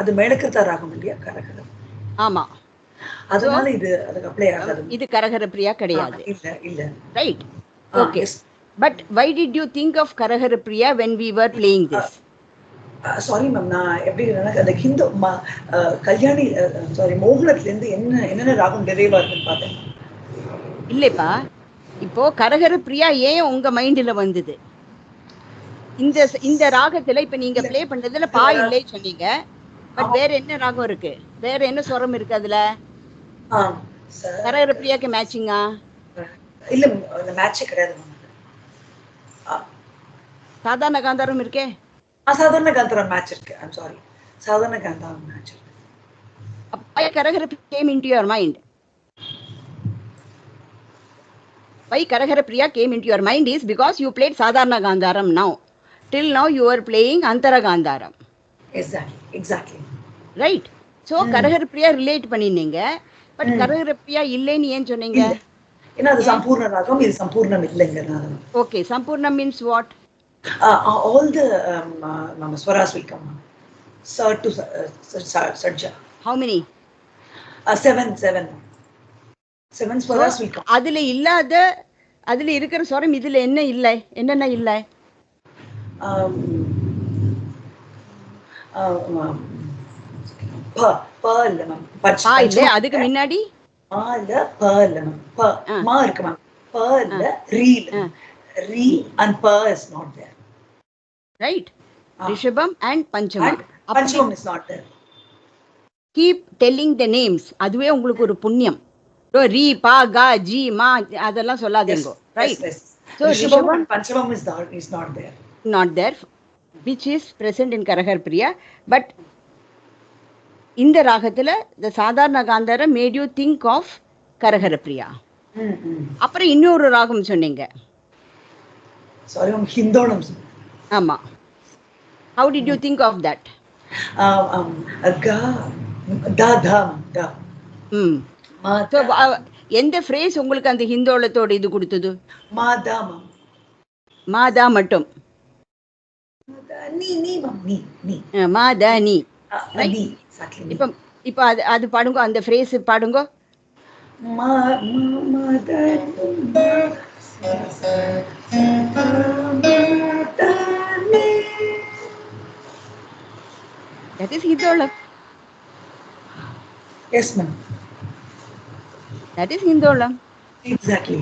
அது மேலகிருதா ராகம் இல்லையா, கரகரம். ஆமா, அதனால இது அதுக்கு அப்ளை ஆகாது. இது கரகர பிரியா கிடையாது. இல்ல இல்ல. Right, okay. But why did you think of Kharaharapriya when we were playing this? Sorry ma'am, நான் எப்படி அந்த ஹிந்து கல்யாணி சாரி மோகனத்துல இருந்து என்னென்ன ராகம் டெரைவா இருக்குன்னு பார்த்தேன். இல்லப்பா, இப்போ கரகர பிரியா ஏன் உங்க மைண்ட்ல வந்தது? இந்த ராகத்துல இப்ப நீங்க ப்ளே பண்றதுல பா இல்லை சொன்னீங்க, பட் வேற என்ன ராகம் இருக்கு, வேற என்ன ஸ்வரம் இருக்கு அதுல? கரகர பிரியாக்கு மேட்சிங்கா? இல்ல, அந்த மேட்சே கிடையாது. சாதாரண காந்தாரம் இருக்கே. சாதாரண காந்தாரம் மேட்ச் இருக்கு. ஐ அம் சாரி, சாதாரண காந்தாரம் மேட்ச் இருக்கு. Why Karagara came into your mind? Why Karagara Priya came into your mind is because you played Sadharana Gandharam now. Till now you are playing Antara Gandharam. Exactly. Right? So Karagara Priya relate பண்ணினீங்க, but Karagara Priya இல்லைன்னு ஏன் சொன்னீங்க? ஏன்னா அது சம்பூர்ண ராகம், இது சம்பூர்ணம் இல்லைங்க. Okay, Sampurna means what? All the swaras will come. Sa to Sajja. How many? 7 swaras will come. அதுல இல்லாத, அதுல இருக்கிற ஸ்வரம் இதுல என்ன இல்லை, என்னென்ன இல்லை? அதுக்கு முன்னாடி Re and pa is not there. Right? Rishabham and Panchamam. Panchamam is not there. Keep telling the names. அதுவே உங்களுக்கு ஒரு புண்ணியம். Re, pa, ga, ji, ma அதெல்லாம் சொல்லாதீங்க. Right? Yes. So Rishabham and Panchamam is not there. Not there, which is present in Karagara Priya. But இந்த ராகத்துல the சாதாரண காந்தாரம் made you think of Karagara Priya. அப்புறம் இன்னொரு ராகம் சொன்னீங்க. Sorry, Hindonam. ஆமா. How did you think of that? Ga, da, da, da. So, எந்த phrase உங்களுக்கு அந்த ஹிந்தோளத்தோட இது கொடுத்தது? மாதா. மாதா மட்டும். நீ. மாதா நீ. இப்ப அது பாடுங்க, அந்த phrase பாடுங்க. That is Hindolam. Yes, ma'am. That is Hindolam. Exactly.